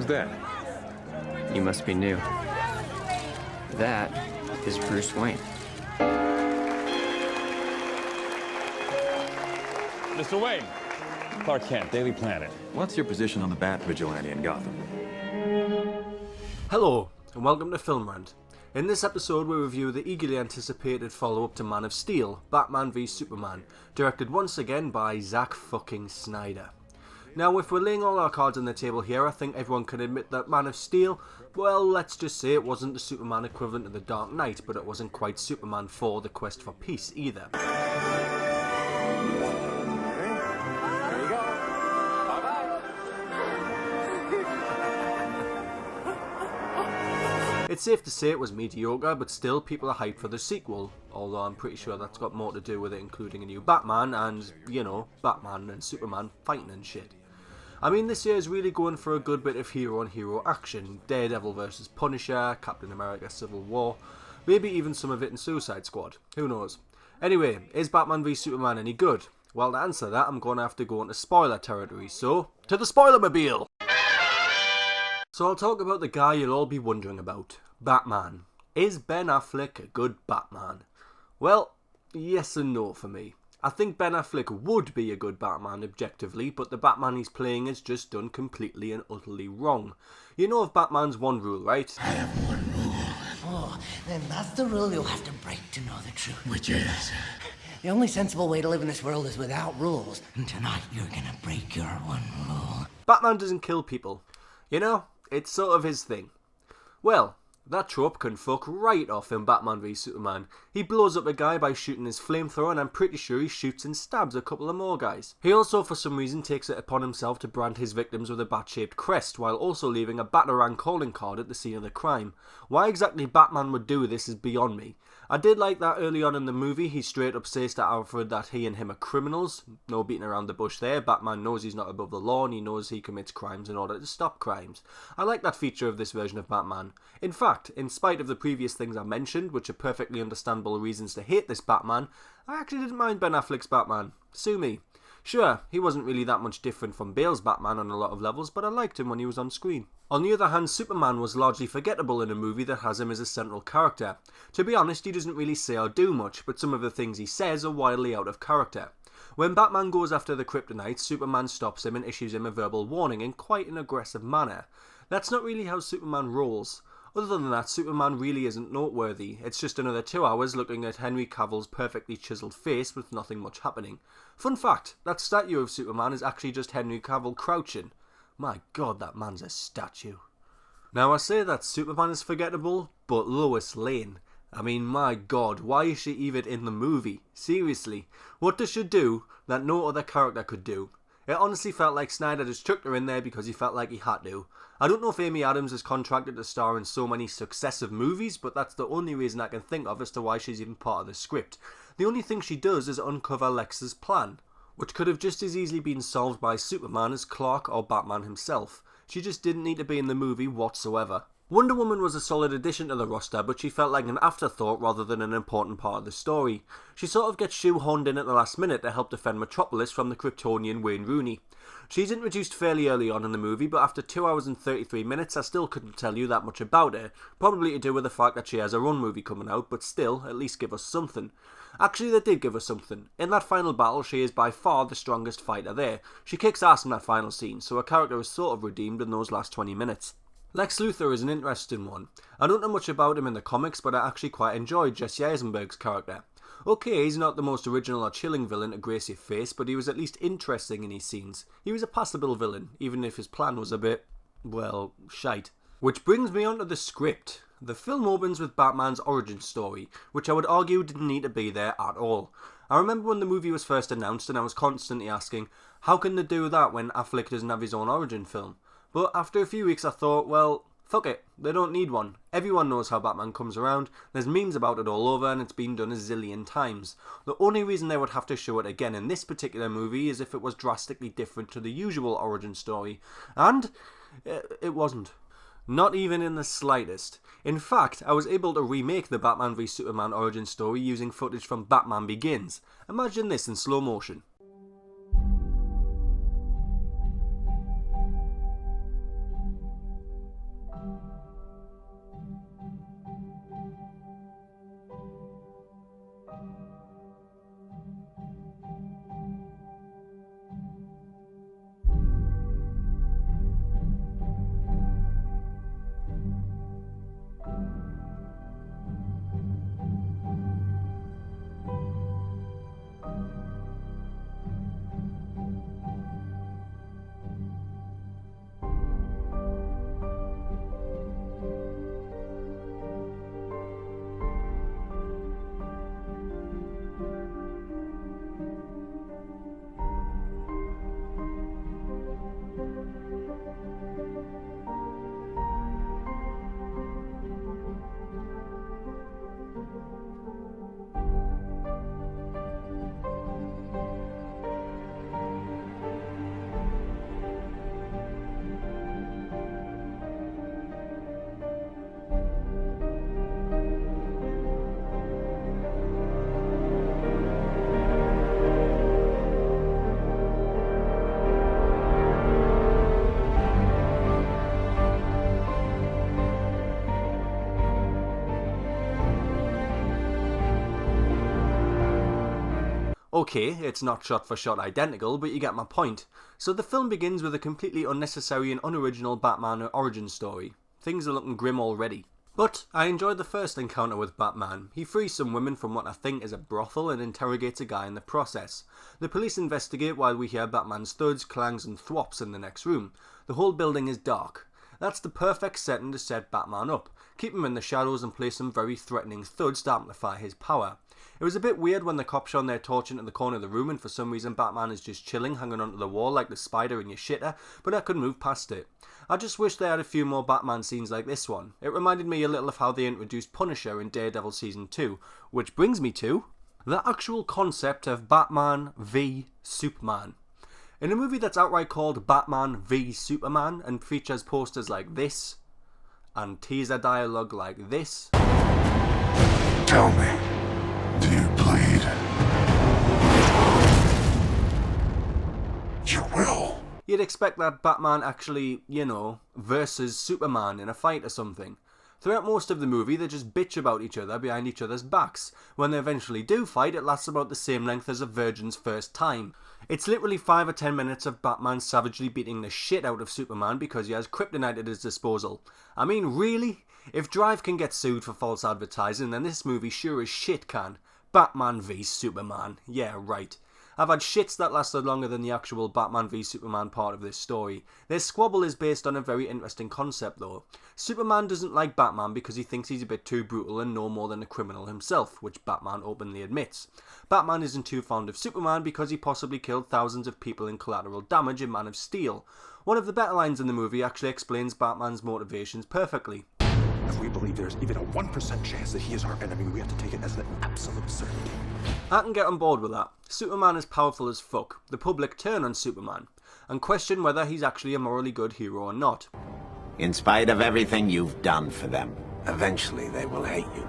that? You must be new. That is Bruce Wayne. Mr. Wayne. Clark Kent, Daily Planet. What's your position on the Bat Vigilante in Gotham? Hello, and welcome to Film Rant. In this episode we review the eagerly anticipated follow-up to Man of Steel, Batman v Superman, directed once again by Zack fucking Snyder. Now, if we're laying all our cards on the table here, I think everyone can admit that Man of Steel, well, let's just say it wasn't the Superman equivalent of The Dark Knight, but it wasn't quite Superman 4: The Quest for Peace either. It's safe to say it was mediocre, but still people are hyped for the sequel, although I'm pretty sure that's got more to do with it including a new Batman and, you know, Batman and Superman fighting and shit. I mean, this year is really going for a good bit of hero-on-hero action. Daredevil vs Punisher, Captain America Civil War, maybe even some of it in Suicide Squad, who knows. Anyway, is Batman v Superman any good? Well, to answer that, I'm going to have to go into spoiler territory, so, to the Spoilermobile! So I'll talk about the guy you'll all be wondering about, Batman. Is Ben Affleck a good Batman? Well, yes and no for me. I think Ben Affleck would be a good Batman objectively, but the Batman he's playing is just done completely and utterly wrong. You know of Batman's one rule, right? I have one rule. Oh, then that's the rule you'll have to break to know the truth. Which is? The only sensible way to live in this world is without rules. And tonight you're gonna break your one rule. Batman doesn't kill people. You know, it's sort of his thing. Well, that trope can fuck right off in Batman v Superman. He blows up a guy by shooting his flamethrower, and I'm pretty sure he shoots and stabs a couple of more guys. He also for some reason takes it upon himself to brand his victims with a bat-shaped crest, while also leaving a Batarang calling card at the scene of the crime. Why exactly Batman would do this is beyond me. I did like that early on in the movie, he straight up says to Alfred that he and him are criminals. No beating around the bush there. Batman knows he's not above the law and he knows he commits crimes in order to stop crimes. I like that feature of this version of Batman. In fact, in spite of the previous things I mentioned, which are perfectly understandable reasons to hate this Batman, I actually didn't mind Ben Affleck's Batman. Sue me. Sure, he wasn't really that much different from Bale's Batman on a lot of levels, but I liked him when he was on screen. On the other hand, Superman was largely forgettable in a movie that has him as a central character. To be honest, he doesn't really say or do much, but some of the things he says are wildly out of character. When Batman goes after the Kryptonite, Superman stops him and issues him a verbal warning in quite an aggressive manner. That's not really how Superman rolls. Other than that, Superman really isn't noteworthy. It's just another 2 hours looking at Henry Cavill's perfectly chiselled face with nothing much happening. Fun fact, that statue of Superman is actually just Henry Cavill crouching. My god, that man's a statue. Now I say that Superman is forgettable, but Lois Lane. I mean, my god, why is she even in the movie? Seriously, what does she do that no other character could do? It honestly felt like Snyder just chucked her in there because he felt like he had to. I don't know if Amy Adams is contracted to star in so many successive movies, but that's the only reason I can think of as to why she's even part of the script. The only thing she does is uncover Lex's plan, which could have just as easily been solved by Superman as Clark or Batman himself. She just didn't need to be in the movie whatsoever. Wonder Woman was a solid addition to the roster, but she felt like an afterthought rather than an important part of the story. She sort of gets shoehorned in at the last minute to help defend Metropolis from the Kryptonian Wayne Rooney. She's introduced fairly early on in the movie, but after 2 hours and 33 minutes I still couldn't tell you that much about her, probably to do with the fact that she has her own movie coming out, but still, at least give us something. Actually, they did give us something. In that final battle, she is by far the strongest fighter there. She kicks ass in that final scene, so her character is sort of redeemed in those last 20 minutes. Lex Luthor is an interesting one. I don't know much about him in the comics, but I actually quite enjoyed Jesse Eisenberg's character. Okay, he's not the most original or chilling villain to grace your face, but he was at least interesting in his scenes. He was a passable villain, even if his plan was a bit, well, shite. Which brings me on to the script. The film opens with Batman's origin story, which I would argue didn't need to be there at all. I remember when the movie was first announced and I was constantly asking, how can they do that when Affleck doesn't have his own origin film? But after a few weeks I thought, well, fuck it, they don't need one. Everyone knows how Batman comes around, there's memes about it all over and it's been done a zillion times. The only reason they would have to show it again in this particular movie is if it was drastically different to the usual origin story. And it wasn't. Not even in the slightest. In fact, I was able to remake the Batman v Superman origin story using footage from Batman Begins. Imagine this in slow motion. Okay, it's not shot for shot identical, but you get my point. So the film begins with a completely unnecessary and unoriginal Batman origin story. Things are looking grim already. But I enjoyed the first encounter with Batman. He frees some women from what I think is a brothel and interrogates a guy in the process. The police investigate while we hear Batman's thuds, clangs and thwops in the next room. The whole building is dark. That's the perfect setting to set Batman up. Keep him in the shadows and play some very threatening thuds to amplify his power. It was a bit weird when the cops shone their torch into the corner of the room and for some reason Batman is just chilling, hanging onto the wall like the spider in your shitter, but I could move past it. I just wish they had a few more Batman scenes like this one. It reminded me a little of how they introduced Punisher in Daredevil Season 2, which brings me to the actual concept of Batman v Superman. In a movie that's outright called Batman v Superman and features posters like this, and teaser dialogue like this. Tell me, do you bleed? You will. You'd expect that Batman actually, versus Superman in a fight or something. Throughout most of the movie, they just bitch about each other behind each other's backs. When they eventually do fight, it lasts about the same length as a virgin's first time. It's literally 5 or 10 minutes of Batman savagely beating the shit out of Superman because he has kryptonite at his disposal. I mean, really? If Drive can get sued for false advertising, then this movie sure as shit can. Batman v Superman. Yeah, right. I've had shits that lasted longer than the actual Batman v Superman part of this story. Their squabble is based on a very interesting concept though. Superman doesn't like Batman because he thinks he's a bit too brutal and no more than a criminal himself, which Batman openly admits. Batman isn't too fond of Superman because he possibly killed thousands of people in Collateral Damage in Man of Steel. One of the better lines in the movie actually explains Batman's motivations perfectly. If we believe there's even a 1% chance that he is our enemy, we have to take it as an absolute certainty. I can get on board with that. Superman is powerful as fuck. The public turn on Superman and question whether he's actually a morally good hero or not. In spite of everything you've done for them, eventually they will hate you.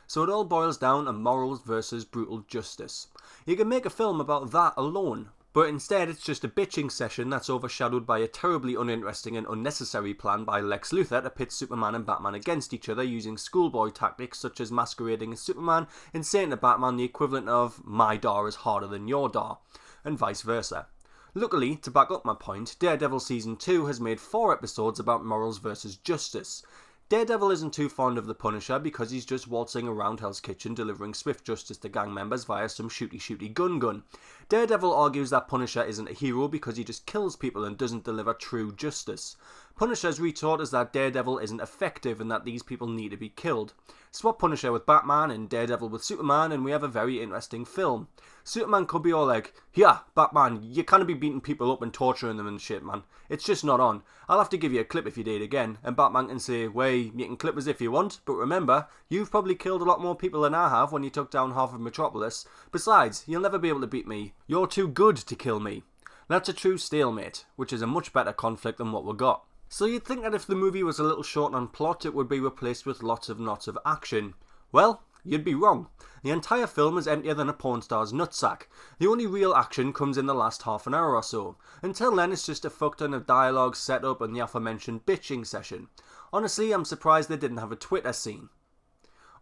So it all boils down to morals versus brutal justice. You can make a film about that alone, but instead it's just a bitching session that's overshadowed by a terribly uninteresting and unnecessary plan by Lex Luthor to pit Superman and Batman against each other using schoolboy tactics such as masquerading as Superman and saying to Batman the equivalent of "my door is harder than your door," and vice versa. Luckily, to back up my point, Daredevil Season 2 has made 4 episodes about morals versus justice. Daredevil isn't too fond of the Punisher because he's just waltzing around Hell's Kitchen delivering swift justice to gang members via some shooty gun. Daredevil argues that Punisher isn't a hero because he just kills people and doesn't deliver true justice. Punisher's retort is that Daredevil isn't effective and that these people need to be killed. Swap Punisher with Batman and Daredevil with Superman and we have a very interesting film. Superman could be all like, "Yeah, Batman, you can't be beating people up and torturing them and shit, man. It's just not on. I'll have to give you a clip if you do it again." And Batman can say, "Well, you can clip us if you want, but remember, you've probably killed a lot more people than I have when you took down half of Metropolis. Besides, you'll never be able to beat me. You're too good to kill me." That's a true stalemate, which is a much better conflict than what we got. So you'd think that if the movie was a little short on plot, it would be replaced with lots of action. Well, you'd be wrong. The entire film is emptier than a porn star's nutsack. The only real action comes in the last half an hour or so. Until then, it's just a fuck ton of dialogue, setup, and the aforementioned bitching session. Honestly, I'm surprised they didn't have a Twitter scene.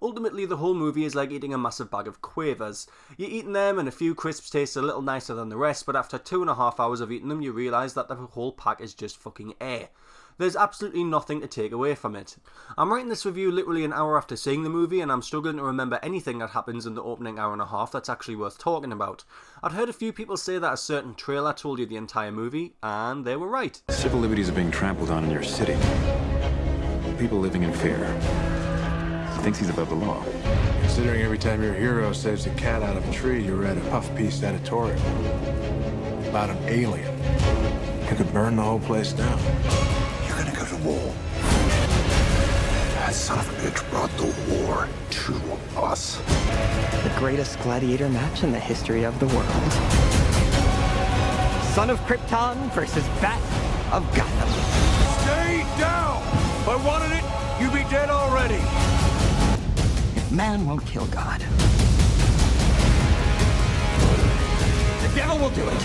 Ultimately, the whole movie is like eating a massive bag of quavers. You're eating them and a few crisps taste a little nicer than the rest, but after 2.5 hours of eating them, you realise that the whole pack is just fucking air. There's absolutely nothing to take away from it. I'm writing this review literally an hour after seeing the movie and I'm struggling to remember anything that happens in the opening hour and a half that's actually worth talking about. I'd heard a few people say that a certain trailer told you the entire movie, and they were right. Civil liberties are being trampled on in your city. People living in fear. He thinks he's above the law. Considering every time your hero saves a cat out of a tree, you read a puff piece editorial about an alien who could burn the whole place down. You're gonna go to war. That son of a bitch brought the war to us. The greatest gladiator match in the history of the world. Son of Krypton versus Bat of Gotham. Stay down! If I wanted it, you'd be dead already. Man won't kill God. The devil will do it.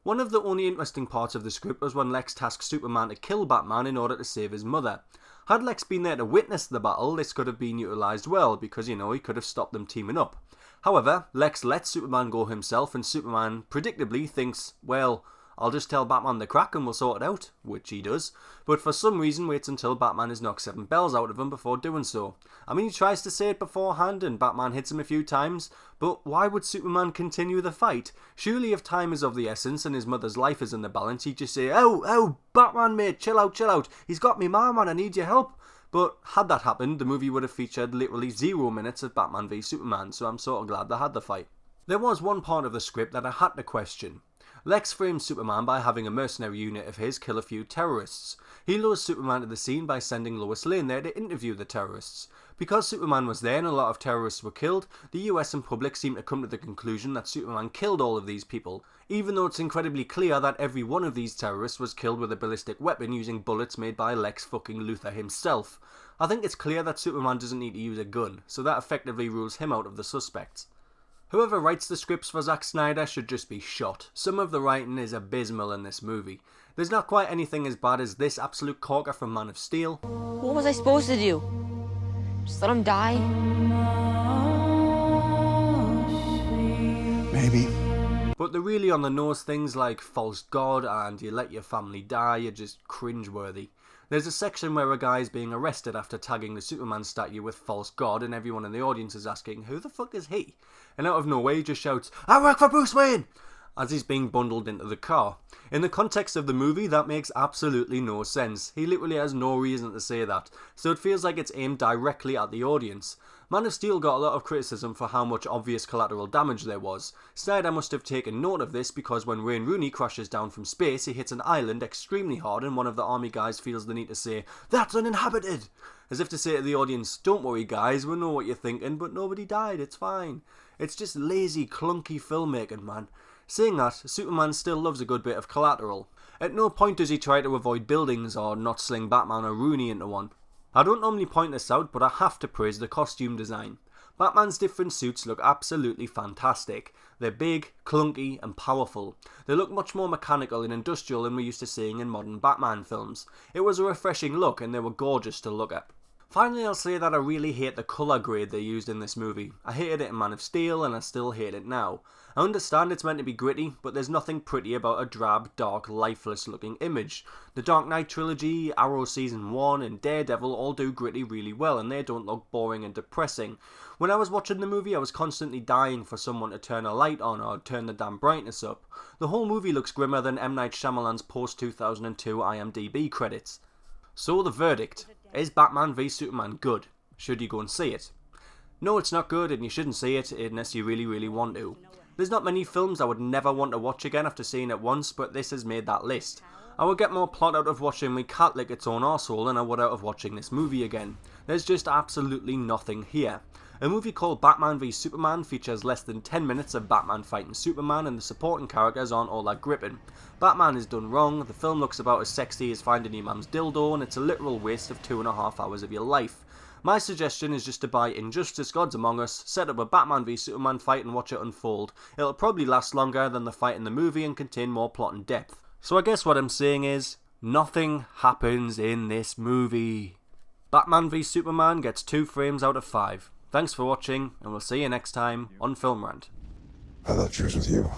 One of the only interesting parts of the script was when Lex tasks Superman to kill Batman in order to save his mother. Had Lex been there to witness the battle, this could have been utilised well, because, you know, he could have stopped them teaming up. However, Lex lets Superman go himself, and Superman predictably thinks, well, I'll just tell Batman the crack and we'll sort it out, which he does, but for some reason waits until Batman has knocked 7 bells out of him before doing so. I mean, he tries to say it beforehand and Batman hits him a few times, but why would Superman continue the fight? Surely if time is of the essence and his mother's life is in the balance, he'd just say, oh, Batman mate, chill out, he's got me ma, man, I need your help. But had that happened, the movie would have featured literally 0 minutes of Batman v Superman, so I'm sort of glad they had the fight. There was one part of the script that I had to question. Lex frames Superman by having a mercenary unit of his kill a few terrorists. He lures Superman to the scene by sending Lois Lane there to interview the terrorists. Because Superman was there and a lot of terrorists were killed, the US and public seem to come to the conclusion that Superman killed all of these people, even though it's incredibly clear that every one of these terrorists was killed with a ballistic weapon using bullets made by Lex fucking Luthor himself. I think it's clear that Superman doesn't need to use a gun, so that effectively rules him out of the suspects. Whoever writes the scripts for Zack Snyder should just be shot. Some of the writing is abysmal in this movie. There's not quite anything as bad as this absolute corker from Man of Steel. What was I supposed to do? Just let him die? Maybe. But the really on the nose things like False God and You Let Your Family Die are just cringeworthy. There's a section where a guy is being arrested after tagging the Superman statue with False God, and everyone in the audience is asking, who the fuck is he? And out of nowhere he just shouts, I work for Bruce Wayne! As he's being bundled into the car. In the context of the movie, that makes absolutely no sense. He literally has no reason to say that, so it feels like it's aimed directly at the audience. Man of Steel got a lot of criticism for how much obvious collateral damage there was. Snyder must have taken note of this because when Wayne Rooney crashes down from space, he hits an island extremely hard and one of the army guys feels the need to say, that's uninhabited! As if to say to the audience, don't worry guys, we know what you're thinking, but nobody died, it's fine. It's just lazy, clunky filmmaking, man. Saying that, Superman still loves a good bit of collateral. At no point does he try to avoid buildings or not sling Batman or Rooney into one. I don't normally point this out, but I have to praise the costume design. Batman's different suits look absolutely fantastic. They're big, clunky and powerful. They look much more mechanical and industrial than we're used to seeing in modern Batman films. It was a refreshing look and they were gorgeous to look at. Finally, I'll say that I really hate the colour grade they used in this movie. I hated it in Man of Steel and I still hate it now. I understand it's meant to be gritty, but there's nothing pretty about a drab, dark, lifeless looking image. The Dark Knight trilogy, Arrow Season 1 and Daredevil all do gritty really well and they don't look boring and depressing. When I was watching the movie I was constantly dying for someone to turn a light on or turn the damn brightness up. The whole movie looks grimmer than M. Night Shyamalan's post-2002 IMDb credits. So the verdict. Is Batman v Superman good? Should you go and see it? No, it's not good and you shouldn't see it unless you really want to. There's not many films I would never want to watch again after seeing it once, but this has made that list. I would get more plot out of watching Me Cat Lick Its Own Arsehole than I would out of watching this movie again. There's just absolutely nothing here. A movie called Batman v Superman features less than 10 minutes of Batman fighting Superman and the supporting characters aren't all that gripping. Batman is done wrong, the film looks about as sexy as finding your mum's dildo and it's a literal waste of 2.5 hours of your life. My suggestion is just to buy Injustice Gods Among Us, set up a Batman v Superman fight and watch it unfold. It'll probably last longer than the fight in the movie and contain more plot and depth. So I guess what I'm saying is, nothing happens in this movie. Batman v Superman gets 2 frames out of 5. Thanks for watching, and we'll see you next time on Film Rant. I thought yours was you.